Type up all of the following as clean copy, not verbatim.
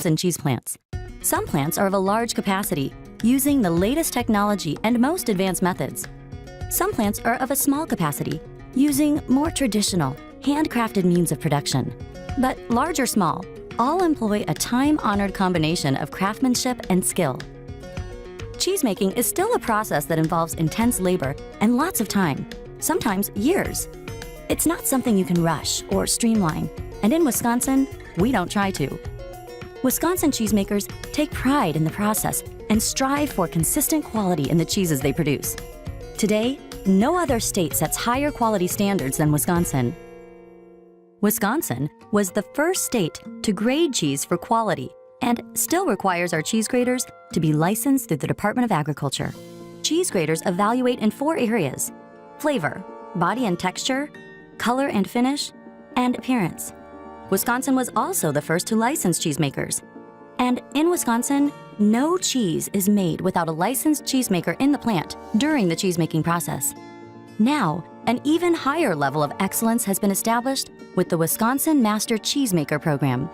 Wisconsin cheese plants. Some plants are of a large capacity, using the latest technology and most advanced methods. Some plants are of a small capacity, using more traditional, handcrafted means of production. But large or small, all employ a time-honored combination of craftsmanship and skill. Cheesemaking is still a process that involves intense labor and lots of time, sometimes years. It's not something you can rush or streamline, and in Wisconsin, we don't try to. Wisconsin cheesemakers take pride in the process and strive for consistent quality in the cheeses they produce. Today, no other state sets higher quality standards than Wisconsin. Wisconsin was the first state to grade cheese for quality and still requires our cheese graders to be licensed through the Department of Agriculture. Cheese graders evaluate in 4 areas: flavor, body and texture, color and finish, and appearance. Wisconsin was also the first to license cheesemakers. And in Wisconsin, no cheese is made without a licensed cheesemaker in the plant during the cheesemaking process. Now, an even higher level of excellence has been established with the Wisconsin Master Cheesemaker Program,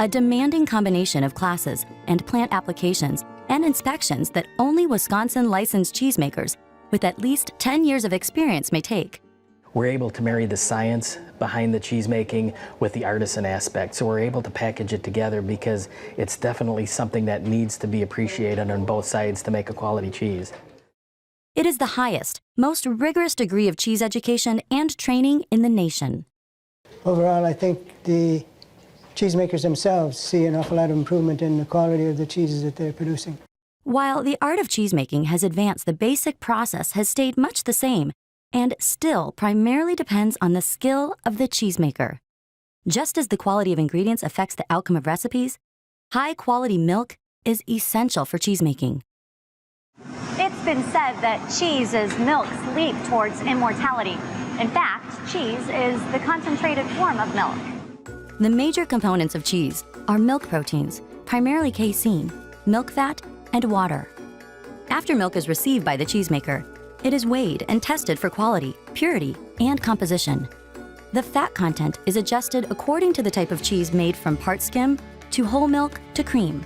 a demanding combination of classes and plant applications and inspections that only Wisconsin licensed cheesemakers with at least 10 years of experience may take. We're able to marry the science behind the cheesemaking with the artisan aspect, so we're able to package it together because it's definitely something that needs to be appreciated on both sides to make a quality cheese. It is the highest, most rigorous degree of cheese education and training in the nation. Overall, I think the cheesemakers themselves see an awful lot of improvement in the quality of the cheeses that they're producing. While the art of cheesemaking has advanced, the basic process has stayed much the same and still primarily depends on the skill of the cheesemaker. Just as the quality of ingredients affects the outcome of recipes, high-quality milk is essential for cheesemaking. It's been said that cheese is milk's leap towards immortality. In fact, cheese is the concentrated form of milk. The major components of cheese are milk proteins, primarily casein, milk fat, and water. After milk is received by the cheesemaker, it is weighed and tested for quality, purity, and composition. The fat content is adjusted according to the type of cheese made from part skim to whole milk to cream.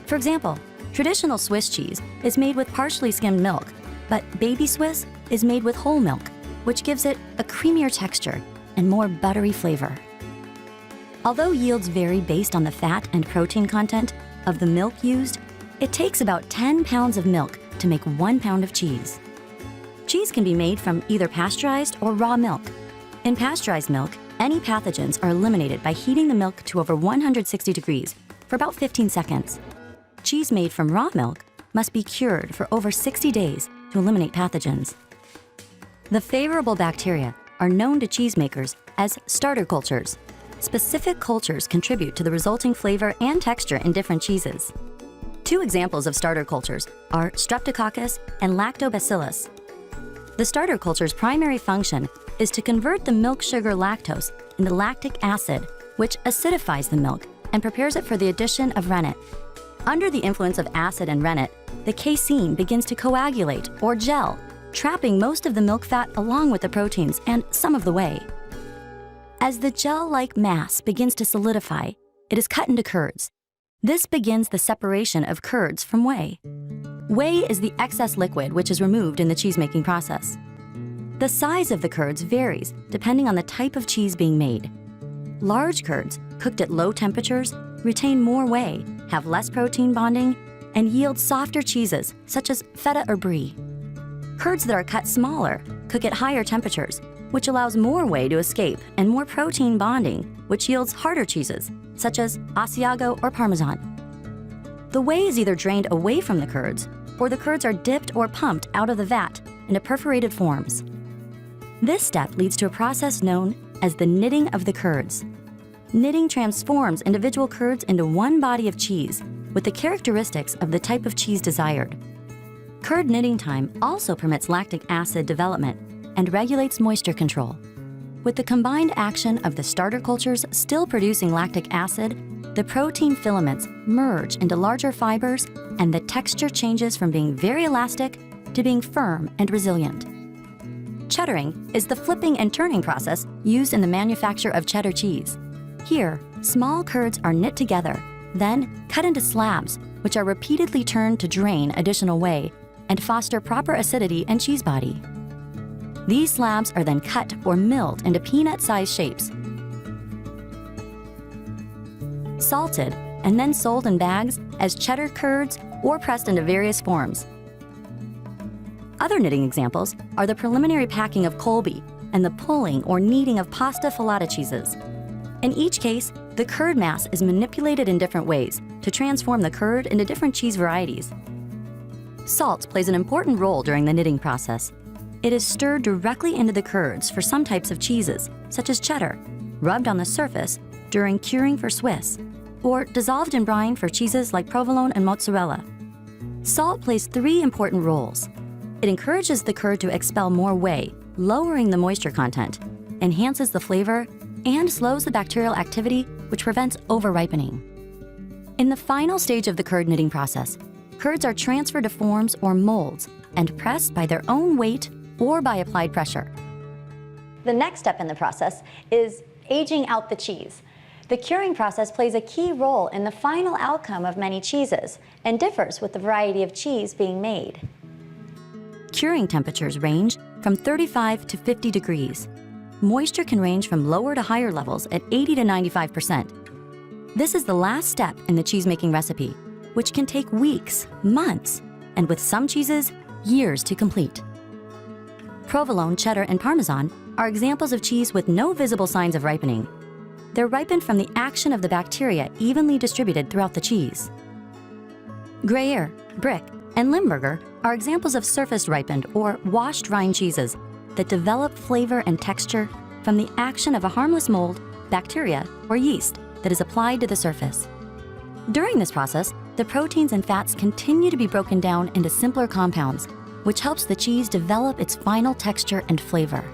For example, traditional Swiss cheese is made with partially skimmed milk, but baby Swiss is made with whole milk, which gives it a creamier texture and more buttery flavor. Although yields vary based on the fat and protein content of the milk used, it takes about 10 pounds of milk to make 1 pound of cheese. Cheese can be made from either pasteurized or raw milk. In pasteurized milk, any pathogens are eliminated by heating the milk to over 160 degrees for about 15 seconds. Cheese made from raw milk must be cured for over 60 days to eliminate pathogens. The favorable bacteria are known to cheesemakers as starter cultures. Specific cultures contribute to the resulting flavor and texture in different cheeses. 2 examples of starter cultures are Streptococcus and Lactobacillus. The starter culture's primary function is to convert the milk sugar lactose into lactic acid, which acidifies the milk and prepares it for the addition of rennet. Under the influence of acid and rennet, the casein begins to coagulate or gel, trapping most of the milk fat along with the proteins and some of the whey. As the gel-like mass begins to solidify, it is cut into curds. This begins the separation of curds from whey. Whey is the excess liquid which is removed in the cheesemaking process. The size of the curds varies depending on the type of cheese being made. Large curds, cooked at low temperatures, retain more whey, have less protein bonding, and yield softer cheeses such as feta or brie. Curds that are cut smaller cook at higher temperatures, which allows more whey to escape and more protein bonding, which yields harder cheeses such as Asiago or Parmesan. The whey is either drained away from the curds, or the curds are dipped or pumped out of the vat into perforated forms. This step leads to a process known as the knitting of the curds. Knitting transforms individual curds into one body of cheese with the characteristics of the type of cheese desired. Curd knitting time also permits lactic acid development and regulates moisture control. With the combined action of the starter cultures still producing lactic acid, the protein filaments merge into larger fibers and the texture changes from being very elastic to being firm and resilient. Cheddaring is the flipping and turning process used in the manufacture of cheddar cheese. Here, small curds are knit together, Then, cut into slabs, which are repeatedly turned to drain additional whey and foster proper acidity and cheese body. These slabs are then cut or milled into peanut-sized shapes, salted, and then sold in bags as cheddar curds or pressed into various forms. Other knitting examples are the preliminary packing of Colby and the pulling or kneading of pasta filata cheeses. In each case, the curd mass is manipulated in different ways to transform the curd into different cheese varieties. Salt plays an important role during the knitting process. It is stirred directly into the curds for some types of cheeses, such as cheddar, rubbed on the surface during curing for Swiss, or dissolved in brine for cheeses like provolone and mozzarella. Salt plays 3 important roles. It encourages the curd to expel more whey, lowering the moisture content, enhances the flavor, and slows the bacterial activity, which prevents over-ripening. In the final stage of the curd knitting process, curds are transferred to forms or molds and pressed by their own weight or by applied pressure. The next step in the process is aging out the cheese. The curing process plays a key role in the final outcome of many cheeses and differs with the variety of cheese being made. Curing temperatures range from 35 to 50 degrees. Moisture can range from lower to higher levels at 80 to 95%. This is the last step in the cheese-making recipe, which can take weeks, months, and with some cheeses, years to complete. Provolone, cheddar, and Parmesan are examples of cheese with no visible signs of ripening. They're ripened from the action of the bacteria evenly distributed throughout the cheese. Gruyere, Brick, and Limburger are examples of surface-ripened or washed rind cheeses that develop flavor and texture from the action of a harmless mold, bacteria, or yeast that is applied to the surface. During this process, the proteins and fats continue to be broken down into simpler compounds, which helps the cheese develop its final texture and flavor.